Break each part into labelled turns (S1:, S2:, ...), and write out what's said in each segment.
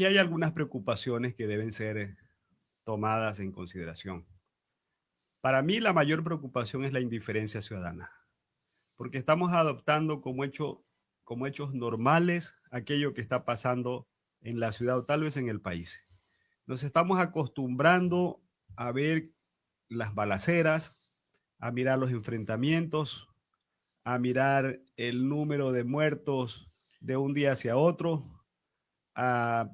S1: aquí hay algunas preocupaciones que deben ser tomadas en consideración. Para mí, la mayor preocupación es la indiferencia ciudadana, porque estamos adoptando como hechos normales aquello que está pasando en la ciudad o tal vez en el país. Nos estamos acostumbrando a ver las balaceras, a mirar los enfrentamientos, a mirar el número de muertos de un día hacia otro, a,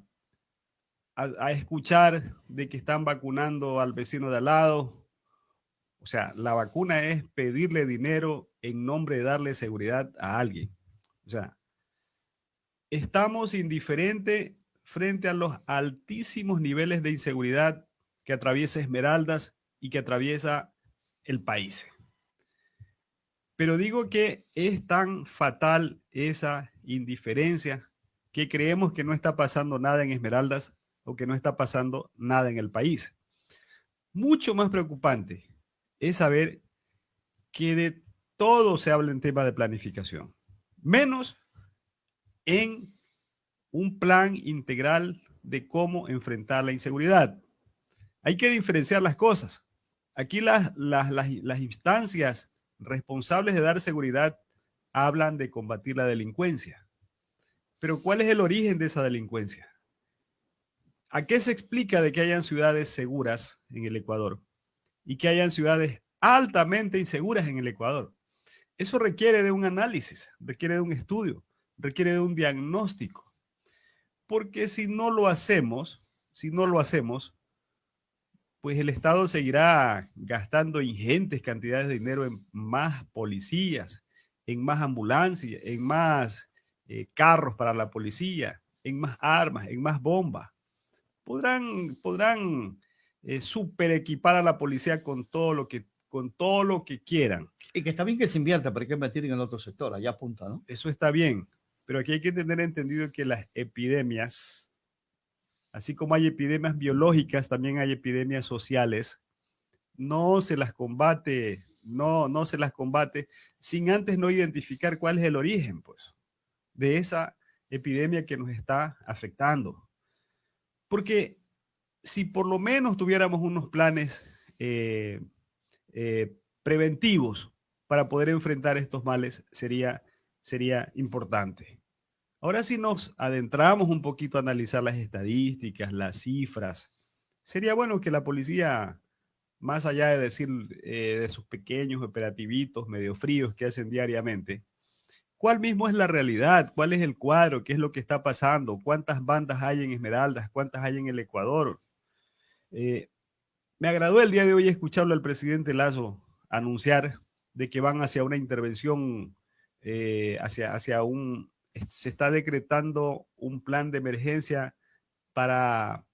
S1: a escuchar de que están vacunando al vecino de al lado. O sea, la vacuna es pedirle dinero en nombre de darle seguridad a alguien. O sea, estamos indiferentes frente a los altísimos niveles de inseguridad que atraviesa Esmeraldas y que atraviesa el país. Pero digo que es tan fatal esa indiferencia que creemos que no está pasando nada en Esmeraldas o que no está pasando nada en el país. Mucho más preocupante es saber que de todo se habla en tema de planificación, menos en un plan integral de cómo enfrentar la inseguridad. Hay que diferenciar las cosas. Aquí las instancias responsables de dar seguridad hablan de combatir la delincuencia. Pero ¿cuál es el origen de esa delincuencia? ¿A qué se explica de que hayan ciudades seguras en el Ecuador y que hayan ciudades altamente inseguras en el Ecuador? Eso requiere de un análisis, requiere de un estudio, requiere de un diagnóstico. Porque si no lo hacemos, pues el Estado seguirá gastando ingentes cantidades de dinero en más policías, en más ambulancias, en más carros para la policía, en más armas, en más bombas. Podrán super equipar a la policía con todo lo que quieran.
S2: Y que está bien que se invierta, pero hay que invertir en el otro sector, allá apunta, ¿no?
S1: Eso está bien, pero aquí hay que tener entendido que las epidemias, así como hay epidemias biológicas, también hay epidemias sociales. No se las combate, no se las combate sin antes no identificar cuál es el origen, pues, de esa epidemia que nos está afectando. Porque si por lo menos tuviéramos unos planes preventivos para poder enfrentar estos males, sería importante. Ahora si nos adentramos un poquito a analizar las estadísticas, las cifras, sería bueno que la policía, más allá de decir de sus pequeños operativitos medio fríos que hacen diariamente, ¿cuál mismo es la realidad? ¿Cuál es el cuadro? ¿Qué es lo que está pasando? ¿Cuántas bandas hay en Esmeraldas? ¿Cuántas hay en el Ecuador? Me agradó el día de hoy escucharlo al presidente Lazo anunciar de que van hacia una intervención, se está decretando un plan de emergencia para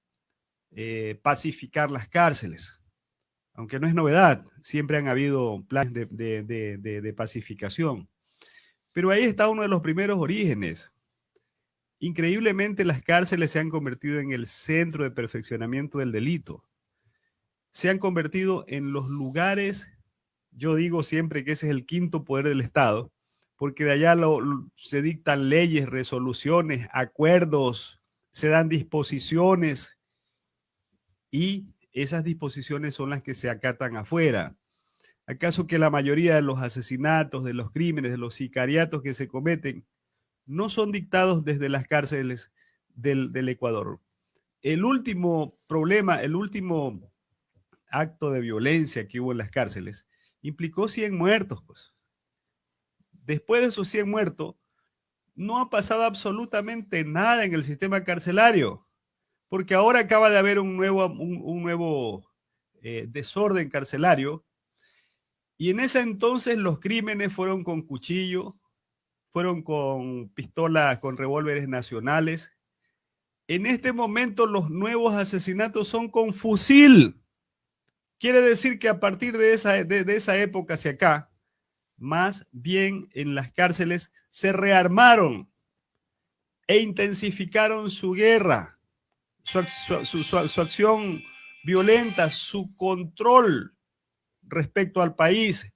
S1: pacificar las cárceles. Aunque no es novedad, siempre han habido planes de pacificación. Pero ahí está uno de los primeros orígenes. Increíblemente, las cárceles se han convertido en el centro de perfeccionamiento del delito. Se han convertido en los lugares, yo digo siempre que ese es el quinto poder del Estado, porque de allá se dictan leyes, resoluciones, acuerdos, se dan disposiciones y esas disposiciones son las que se acatan afuera. ¿Acaso que la mayoría de los asesinatos, de los crímenes, de los sicariatos que se cometen no son dictados desde las cárceles del Ecuador? El último problema, el último acto de violencia que hubo en las cárceles implicó 100 muertos. Pues. Después de esos 100 muertos, no ha pasado absolutamente nada en el sistema carcelario, porque ahora acaba de haber un nuevo desorden carcelario, y en ese entonces los crímenes fueron con cuchillo, fueron con pistolas, con revólveres nacionales. En este momento los nuevos asesinatos son con fusil. Quiere decir que a partir de esa época hacia acá, más bien en las cárceles se rearmaron e intensificaron su guerra, su acción violenta, su control respecto al país.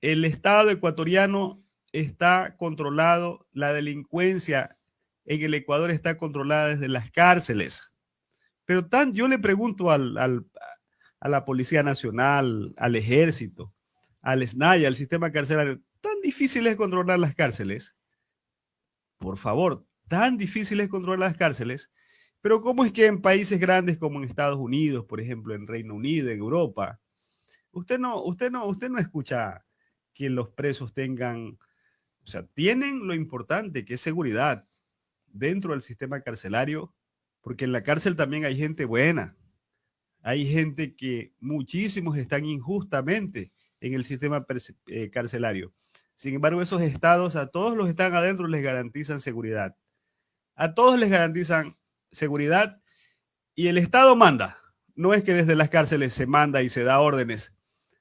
S1: El Estado ecuatoriano está controlado, la delincuencia en el Ecuador está controlada desde las cárceles. Pero yo le pregunto a la Policía Nacional, al Ejército, al SNAI, al sistema carcelario, ¿tan difícil es controlar las cárceles? Por favor, tan difícil es controlar las cárceles. Pero ¿cómo es que en países grandes como en Estados Unidos, por ejemplo, en Reino Unido, en Europa, usted no escucha que los presos tengan, o sea, tienen lo importante que es seguridad dentro del sistema carcelario, porque en la cárcel también hay gente buena, hay gente que muchísimos están injustamente en el sistema carcelario. Sin embargo, esos estados, a todos los que están adentro les garantizan seguridad. A todos les garantizan seguridad y el Estado manda. No es que desde las cárceles se manda y se da órdenes.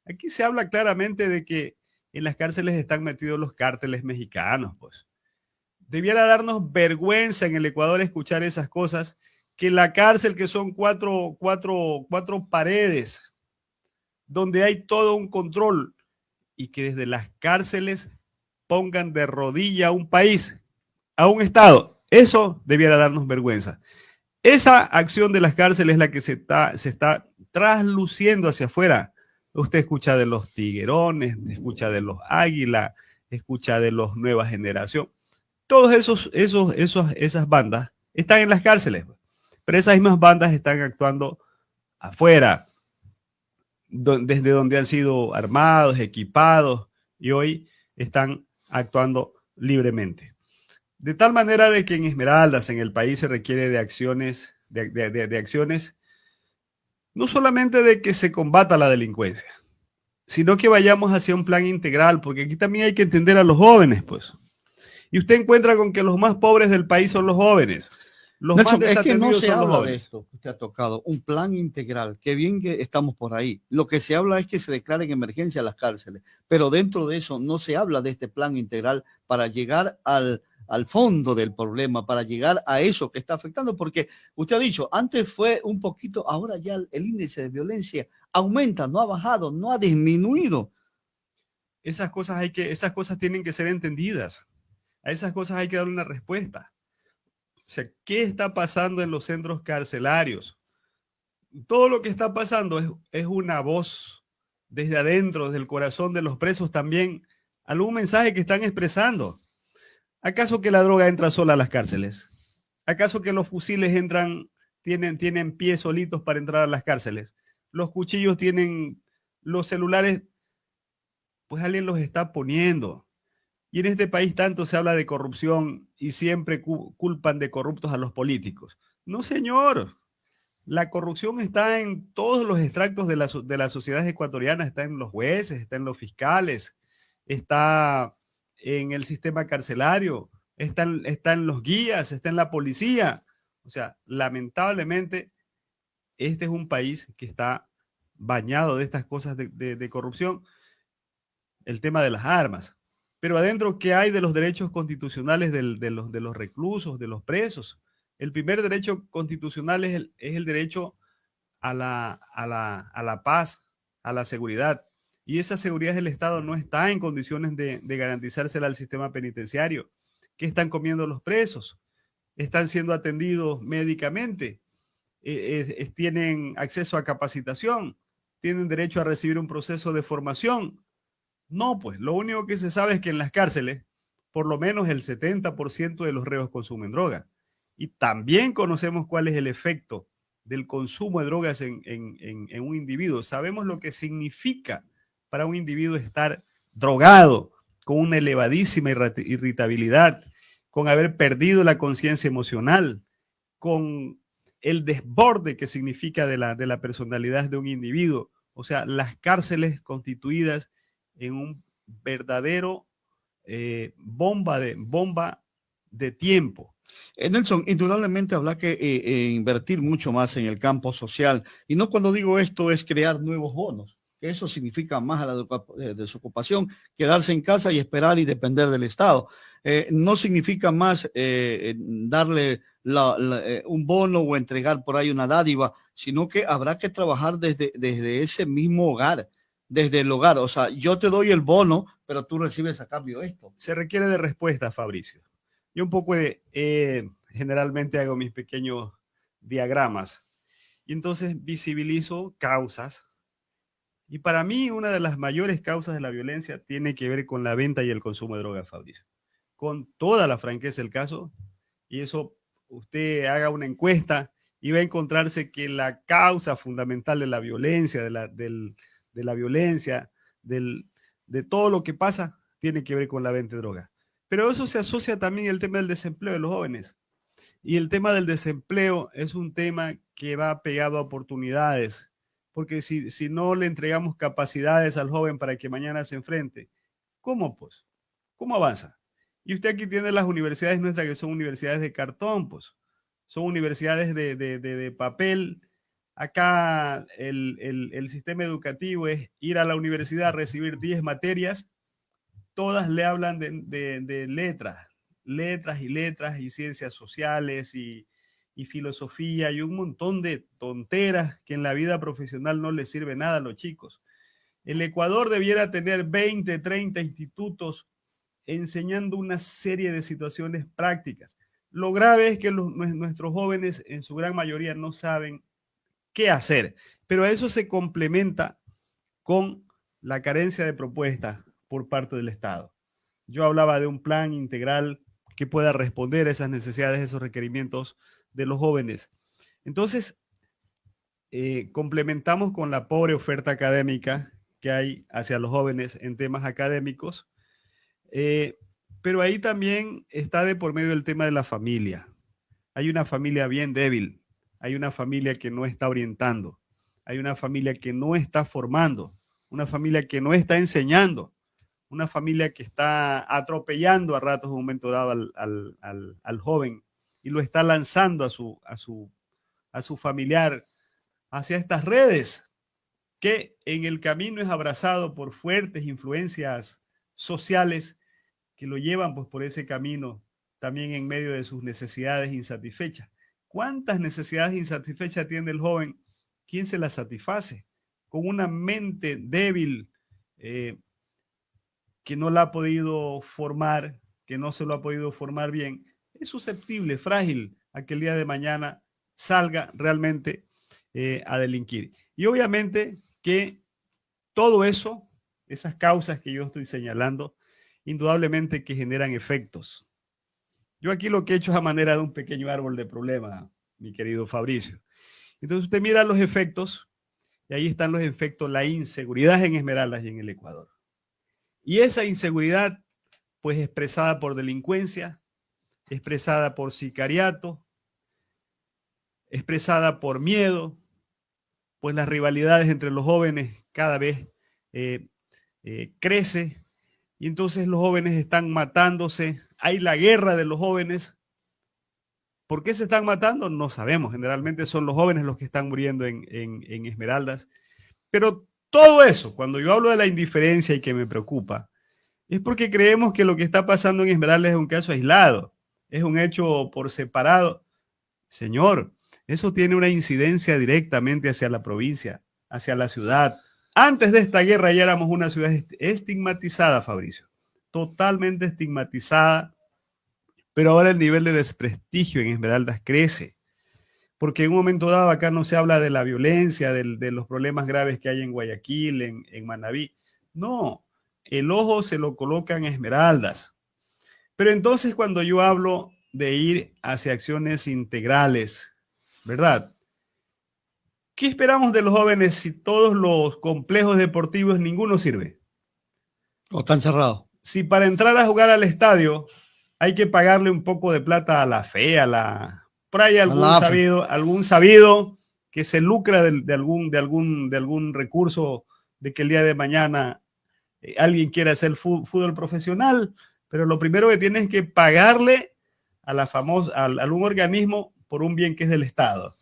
S1: Aquí se habla claramente de que en las cárceles están metidos los cárteles mexicanos, pues. Debiera darnos vergüenza en el Ecuador escuchar esas cosas, que la cárcel, que son cuatro paredes, donde hay todo un control, y que desde las cárceles pongan de rodilla a un país, a un Estado. Eso debiera darnos vergüenza. Esa acción de las cárceles es la que se está trasluciendo hacia afuera. Usted escucha de los tiguerones, escucha de los águila, escucha de los nueva generación. Todas esas bandas están en las cárceles, pero esas mismas bandas están actuando afuera, desde donde han sido armados, equipados, y hoy están actuando libremente. De tal manera de que en Esmeraldas, en el país, se requiere de acciones, de acciones, no solamente de que se combata la delincuencia, sino que vayamos hacia un plan integral, porque aquí también hay que entender a los jóvenes, pues. Y usted encuentra con que los más pobres del país son los jóvenes. Los
S2: Nelson,
S1: más desatendidos
S2: es que no se
S1: son los
S2: habla
S1: jóvenes.
S2: de esto que usted ha tocado, un plan integral. Qué bien que estamos por ahí. Lo que se habla es que se declaren emergencia las cárceles, pero dentro de eso no se habla de este plan integral para llegar al fondo del problema, para llegar a eso que está afectando, porque usted ha dicho, antes fue un poquito, ahora ya el índice de violencia aumenta, no ha bajado, no ha disminuido.
S1: Esas cosas tienen que ser entendidas. A esas cosas hay que darle una respuesta. O sea, ¿qué está pasando en los centros carcelarios? Todo lo que está pasando es una voz desde adentro, desde el corazón de los presos también, algún mensaje que están expresando. ¿Acaso que la droga entra sola a las cárceles? ¿Acaso que los fusiles tienen pies solitos para entrar a las cárceles? Los cuchillos tienen, los celulares, pues alguien los está poniendo. Y en este país tanto se habla de corrupción y siempre culpan de corruptos a los políticos. No, señor. La corrupción está en todos los extractos de la sociedad ecuatoriana, está en los jueces, está en los fiscales, está en el sistema carcelario, está en los guías, está en la policía. O sea, lamentablemente, este es un país que está bañado de estas cosas de corrupción. El tema de las armas. Pero adentro, ¿qué hay de los derechos constitucionales de los reclusos, de los presos? El primer derecho constitucional es el derecho a la paz, a la seguridad. Y esa seguridad del Estado no está en condiciones de garantizársela al sistema penitenciario. ¿Qué están comiendo los presos? ¿Están siendo atendidos médicamente? ¿Tienen acceso a capacitación? ¿Tienen derecho a recibir un proceso de formación? No, pues lo único que se sabe es que en las cárceles, por lo menos el 70% de los reos consumen droga. Y también conocemos cuál es el efecto del consumo de drogas en un individuo. Sabemos lo que significa para un individuo estar drogado, con una elevadísima irritabilidad, con haber perdido la conciencia emocional, con el desborde que significa de la personalidad de un individuo. O sea, las cárceles constituidas en un verdadero bomba de tiempo.
S2: Nelson, indudablemente habrá que invertir mucho más en el campo social. Y no, cuando digo esto, es crear nuevos bonos, que eso significa más a la desocupación, quedarse en casa y esperar y depender del Estado. No significa más darle un bono o entregar por ahí una dádiva, sino que habrá que trabajar desde ese mismo hogar. Desde el hogar, o sea, yo te doy el bono, pero tú recibes a cambio esto.
S1: Se requiere de respuesta, Fabricio. Yo un poco generalmente hago mis pequeños diagramas y entonces visibilizo causas. Y para mí una de las mayores causas de la violencia tiene que ver con la venta y el consumo de drogas, Fabricio. Con toda la franqueza del caso, y eso usted haga una encuesta y va a encontrarse que la causa fundamental de la violencia, de la violencia, de todo lo que pasa, tiene que ver con la venta de drogas. Pero eso se asocia también al tema del desempleo de los jóvenes. Y el tema del desempleo es un tema que va pegado a oportunidades, porque si no le entregamos capacidades al joven para que mañana se enfrente, ¿cómo pues? ¿Cómo avanza? Y usted aquí tiene las universidades nuestras que son universidades de cartón, pues. Son universidades de papel. Acá el sistema educativo es ir a la universidad a recibir 10 materias, todas le hablan de letras, letras y letras y ciencias sociales y filosofía y un montón de tonteras que en la vida profesional no les sirve nada a los chicos. El Ecuador debiera tener 20, 30 institutos enseñando una serie de situaciones prácticas. Lo grave es que nuestros jóvenes en su gran mayoría no saben qué hacer, pero a eso se complementa con la carencia de propuestas por parte del Estado. Yo hablaba de un plan integral que pueda responder a esas necesidades, esos requerimientos de los jóvenes. Entonces, complementamos con la pobre oferta académica que hay hacia los jóvenes en temas académicos, pero ahí también está de por medio el tema de la familia. Hay una familia bien débil, hay una familia que no está orientando, hay una familia que no está formando, una familia que no está enseñando, una familia que está atropellando a ratos en un momento dado al joven y lo está lanzando a su familiar hacia estas redes, que en el camino es abrazado por fuertes influencias sociales que lo llevan pues por ese camino también en medio de sus necesidades insatisfechas. ¿Cuántas necesidades insatisfechas tiene el joven? ¿Quién se las satisface? Con una mente débil que no la ha podido formar, que no se lo ha podido formar bien, es susceptible, frágil a que el día de mañana salga realmente a delinquir. Y obviamente que todo eso, esas causas que yo estoy señalando, indudablemente que generan efectos. Yo aquí lo que he hecho es a manera de un pequeño árbol de problema, mi querido Fabricio. Entonces usted mira los efectos y ahí están los efectos, la inseguridad en Esmeraldas y en el Ecuador. Y esa inseguridad, pues expresada por delincuencia, expresada por sicariato, expresada por miedo, pues las rivalidades entre los jóvenes cada vez crece y entonces los jóvenes están matándose. Hay la guerra de los jóvenes. ¿Por qué se están matando? No sabemos. Generalmente son los jóvenes los que están muriendo en Esmeraldas. Pero todo eso, cuando yo hablo de la indiferencia y que me preocupa, es porque creemos que lo que está pasando en Esmeraldas es un caso aislado, es un hecho por separado. Señor, eso tiene una incidencia directamente hacia la provincia, hacia la ciudad. Antes de esta guerra ya éramos una ciudad estigmatizada, Fabricio, totalmente estigmatizada, pero ahora el nivel de desprestigio en Esmeraldas crece, porque en un momento dado acá no se habla de la violencia, de los problemas graves que hay en Guayaquil, en Manabí. No, el ojo se lo colocan Esmeraldas. Pero entonces cuando yo hablo de ir hacia acciones integrales, ¿verdad? ¿Qué esperamos de los jóvenes si todos los complejos deportivos ninguno sirve?
S2: O están cerrados.
S1: Si para entrar a jugar al estadio hay que pagarle un poco de plata a la fe, por ahí algún sabido que se lucra de algún recurso de que el día de mañana alguien quiera hacer fútbol profesional, pero lo primero que tienes es que pagarle a algún organismo por un bien que es del Estado.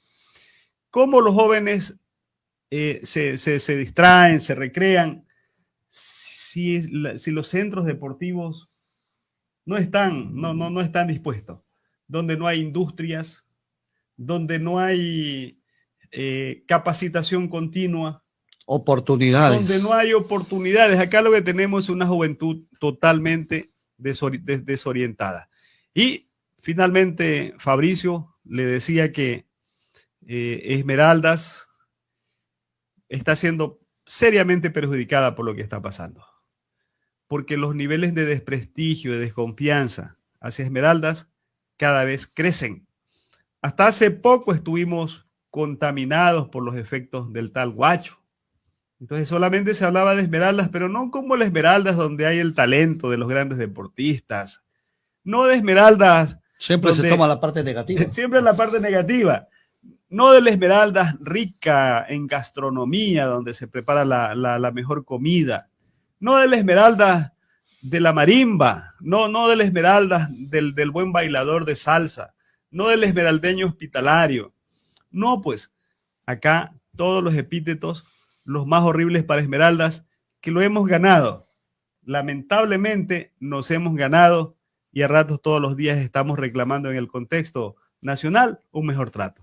S1: ¿Cómo los jóvenes se distraen, se recrean si los centros deportivos no están dispuestos? Donde no hay industrias, donde no hay capacitación continua,
S2: oportunidades.
S1: donde no hay oportunidades. Acá lo que tenemos es una juventud totalmente desorientada. Y finalmente, Fabricio le decía que Esmeraldas está siendo seriamente perjudicada por lo que está pasando, porque los niveles de desprestigio, de desconfianza hacia Esmeraldas cada vez crecen. Hasta hace poco estuvimos contaminados por los efectos del tal Guacho. Entonces solamente se hablaba de Esmeraldas, pero no como la Esmeraldas donde hay el talento de los grandes deportistas, no de Esmeraldas
S2: Siempre se toma la parte negativa.
S1: Siempre la parte negativa. No de la Esmeraldas rica en gastronomía, donde se prepara la mejor comida. No de la Esmeraldas de la marimba. No de la Esmeraldas del buen bailador de salsa. No del esmeraldeño hospitalario. No, pues, acá todos los epítetos, los más horribles para Esmeraldas, que lo hemos ganado. Lamentablemente nos hemos ganado y a ratos todos los días estamos reclamando en el contexto nacional un mejor trato.